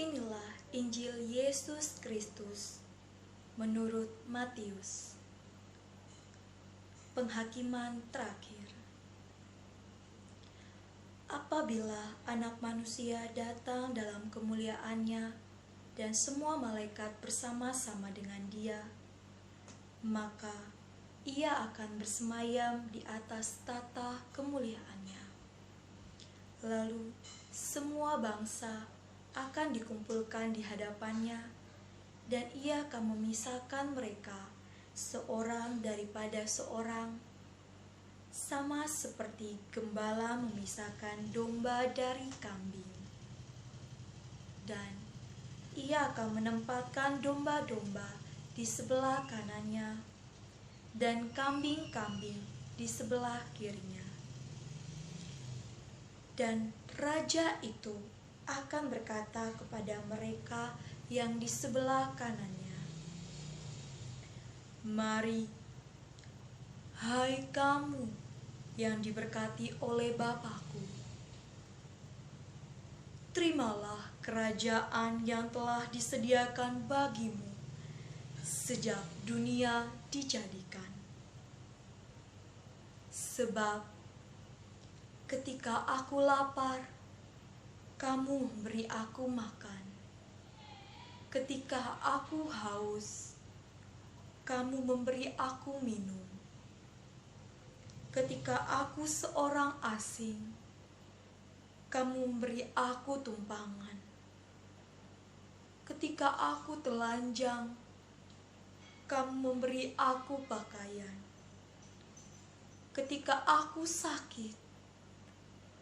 Inilah Injil Yesus Kristus menurut Matius. Penghakiman terakhir. Apabila Anak Manusia datang dalam kemuliaannya dan semua malaikat bersama-sama dengan Dia, maka Ia akan bersemayam di atas tahta kemuliaannya. Lalu semua bangsa akan dikumpulkan di hadapannya, dan Ia akan memisahkan mereka seorang daripada seorang, sama seperti gembala memisahkan domba dari kambing. Dan Ia akan menempatkan domba-domba di sebelah kanannya dan kambing-kambing di sebelah kirinya. Dan Raja itu akan berkata kepada mereka yang di sebelah kanannya, "Mari, hai kamu yang diberkati oleh Bapa-Ku, terimalah kerajaan yang telah disediakan bagimu sejak dunia dijadikan. Sebab ketika aku lapar, kamu memberi aku makan. Ketika aku haus, kamu memberi aku minum. Ketika aku seorang asing, kamu memberi aku tumpangan. Ketika aku telanjang, kamu memberi aku pakaian. Ketika aku sakit,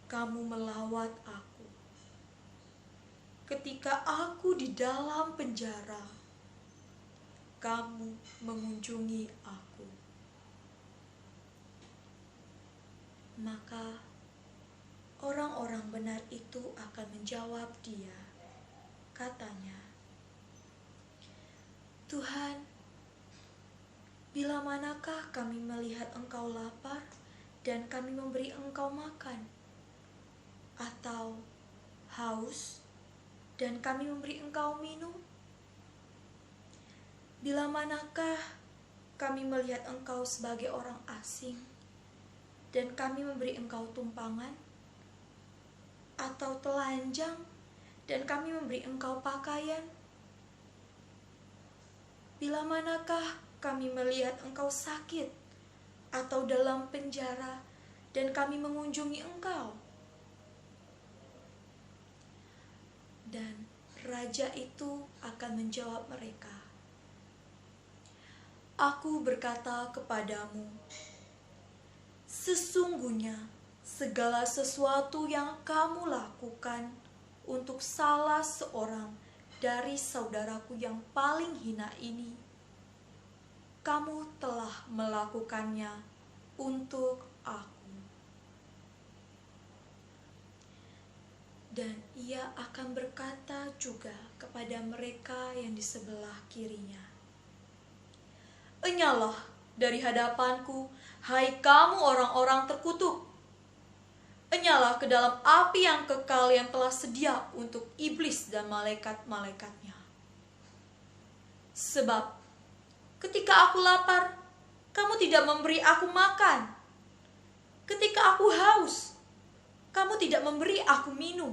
kamu melawat aku. Ketika aku di dalam penjara, kamu mengunjungi aku." Maka orang-orang benar itu akan menjawab Dia, katanya, "Tuhan, bila manakah kami melihat Engkau lapar dan kami memberi Engkau makan? Atau haus dan kami memberi Engkau minum? Bila manakah kami melihat Engkau sebagai orang asing dan kami memberi Engkau tumpangan? Atau telanjang dan kami memberi Engkau pakaian? Bila manakah kami melihat Engkau sakit atau dalam penjara dan kami mengunjungi Engkau?" Dan Raja itu akan menjawab mereka, "Aku berkata kepadamu, sesungguhnya segala sesuatu yang kamu lakukan untuk salah seorang dari saudaraku yang paling hina ini, kamu telah melakukannya untuk aku." Dan Ia akan berkata juga kepada mereka yang di sebelah kirinya, "Enyalah dari hadapanku, hai kamu orang-orang terkutuk. Enyalah ke dalam api yang kekal yang telah sedia untuk iblis dan malaikat-malaikatnya. Sebab ketika aku lapar, kamu tidak memberi aku makan. Ketika aku haus, kamu tidak memberi aku minum.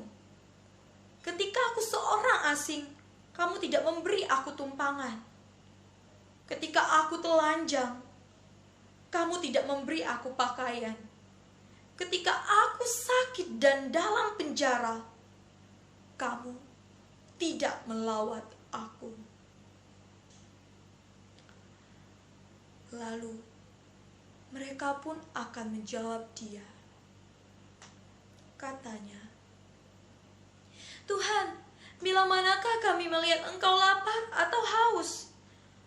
Ketika aku seorang asing, kamu tidak memberi aku tumpangan. Ketika aku telanjang, kamu tidak memberi aku pakaian. Ketika aku sakit dan dalam penjara, kamu tidak melawat aku." Lalu mereka pun akan menjawab Dia, katanya, "Tuhan, bila manakah kami melihat Engkau lapar atau haus,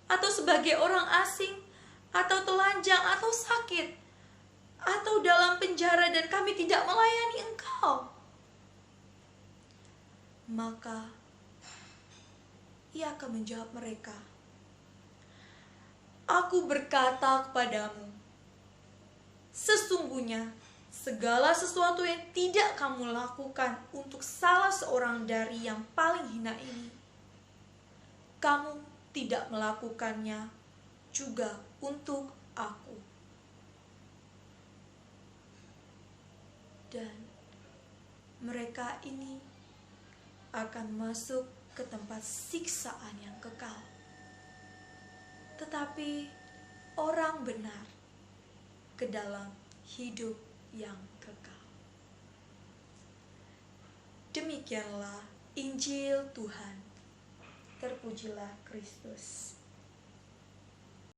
atau sebagai orang asing, atau telanjang, atau sakit, atau dalam penjara dan kami tidak melayani Engkau?" Maka Ia akan menjawab mereka, "Aku berkata kepadamu, sesungguhnya segala sesuatu yang tidak kamu lakukan untuk salah seorang dari yang paling hina ini, kamu tidak melakukannya juga untuk aku. Dan mereka ini akan masuk ke tempat siksaan yang kekal. Tetapi orang benar ke dalam hidup yang kekal. Demikianlah Injil Tuhan. Terpujilah Kristus.